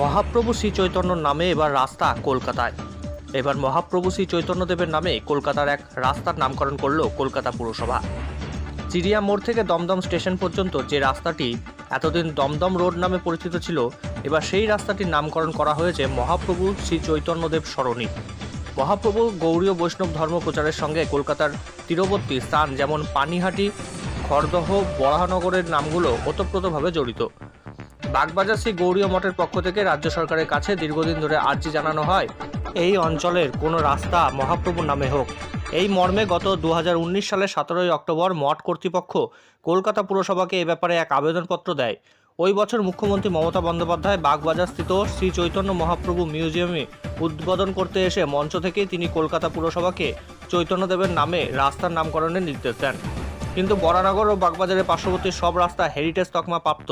মহাপ্রভু শ্রী চৈতন্যর নামে এবার রাস্তা কলকাতায়। এবার মহাপ্রভু শ্রী চৈতন্যদেবের নামে কলকাতার এক রাস্তার নামকরণ করল কলকাতা পুরসভা। চিড়িয়া মোড় থেকে দমদম স্টেশন পর্যন্ত যে রাস্তাটি এতদিন দমদম রোড নামে পরিচিত ছিল, এবার সেই রাস্তাটির নামকরণ করা হয়েছে মহাপ্রভু শ্রী চৈতন্যদেব সরণি। মহাপ্রভু গৌড়ীয় বৈষ্ণব ধর্ম প্রচারের সঙ্গে কলকাতার তীরবর্তী স্থান যেমন পানিহাটি, খড়দহ, বরাহনগরের নামগুলো ওতপ্রোতভাবে জড়িত। বাগবাজার শ্রী গৌড়ীয় মঠের পক্ষ থেকে রাজ্য সরকারের কাছে দীর্ঘদিন ধরে আর্জি জানানো হয়, এই অঞ্চলের কোনো রাস্তা মহাপ্রভুর নামে হোক। এই মর্মে গত 2019 সালের 17 অক্টোবর মঠ কর্তৃপক্ষ কলকাতা পুরসভাকে এ ব্যাপারে এক আবেদনপত্র দেয়। ওই বছর মুখ্যমন্ত্রী মমতা বন্দ্যোপাধ্যায় বাগবাজার স্থিত শ্রী চৈতন্য মহাপ্রভু মিউজিয়ামে উদ্বোধন করতে এসে মঞ্চ থেকেই তিনি কলকাতা পুরসভাকে চৈতন্যদেবের নামে রাস্তার নামকরণের নির্দেশ দেন। কিন্তু বরানগর ও বাগবাজারের পার্শ্ববর্তী সব রাস্তা হেরিটেজ তকমা প্রাপ্ত,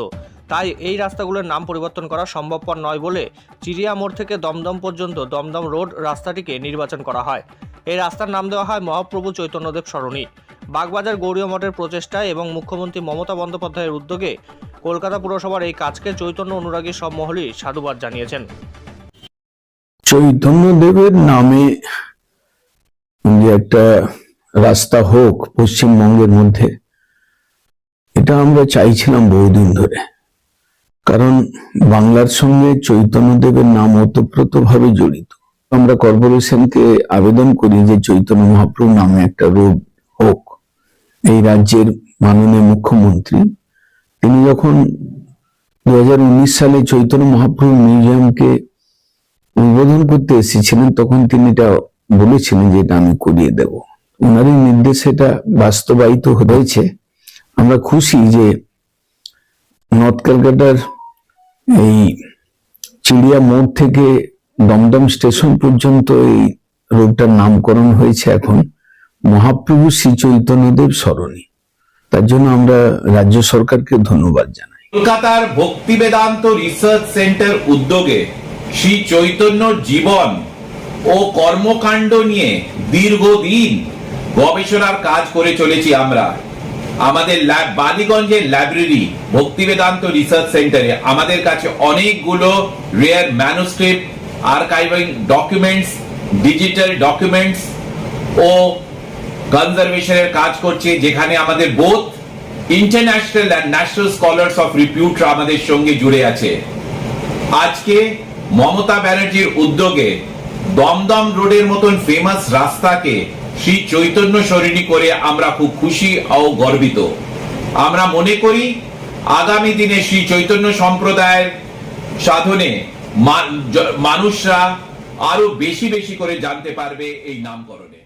তাই এই রাস্তাগুলোর নাম পরিবর্তন করা সম্ভবপর নয় বলে চিড়িয়া মোড় থেকে দমদম পর্যন্ত দমদম রোড রাস্তাটিকে নির্বাচন করা হয়। এই রাস্তার নাম দেওয়া হয় মহাপ্রভু চৈতন্যদেব সরণি। বাগবাজার গৌড়ীয় মঠের প্রচেষ্টায় এবং মুখ্যমন্ত্রী মমতা বন্দ্যোপাধ্যায়ের উদ্যোগে কলকাতা পুরসভার এই কাজকে চৈতন্য অনুরাগী সব মহলই সাধুবাদ জানিয়েছেন। চৈতন্যদেবের নামে যে একটা রাস্তা হোক পশ্চিমবঙ্গের মধ্যে, এটা আমরা চাইছিলাম বহুদিন ধরে। কারণ বাংলার সঙ্গে চৈতন্যদেবের নাম ওতপ্রোতভাবে জড়িত। আমরা কর্পোরেশনকে আবেদন করি যে চৈতন্য মহাপ্রভু নামে একটা রোড হোক। এই রাজ্যের মাননীয় মুখ্যমন্ত্রী তিনি যখন 2019 সালে চৈতন্য মহাপ্রভু মিউজিয়ামকে উদ্বোধন করতে এসেছিলেন, তখন তিনি এটা বলেছিলেন যে এটা আমি করিয়ে দেব। ওনারই নির্দেশে এটা বাস্তবায়িত হয়েছে। আমরা খুশি যে নর্থ কলকাতার এই চিড়িয়া মোড় থেকে দমদম স্টেশন পর্যন্ত এই রোডটার নামকরণ হয়েছে এখন মহাপ্রভু শ্রী চৈতন্যদেব সরণি। তার জন্য আমরা রাজ্য সরকারকে ধন্যবাদ জানাই। কলকাতার ভক্তি বেদান্ত রিসার্চ সেন্টার উদ্যোগে শ্রী চৈতন্যর জীবন ও কর্মকাণ্ড নিয়ে দীর্ঘদিন গবেষণার কাজ করে চলেছি আমরা। আমাদের বালিগঞ্জের লাইব্রেরি ভক্তি বেদান্ত রিসার্চ সেন্টারে আমাদের কাছে অনেকগুলো rare manuscript, archiving documents, digital documents ও কনজারভেশনের কাজ করছে, যেখানে আমাদের both international and national scholars of repute আমাদের সঙ্গে জুড়ে আছে। আজকে মমতা ব্যানার্জির উদ্যোগে দমদম রোডের মতন ফেমাস রাস্তাকে শ্রী চৈতন্য সরণি করে আমরা খুব খুশি ও গর্বিত। আমরা মনে করি আগামী দিনে শ্রী চৈতন্য সম্প্রদায়ের সাধনে মানুষরা আরো বেশি বেশি করে জানতে পারবে এই নামকরণে।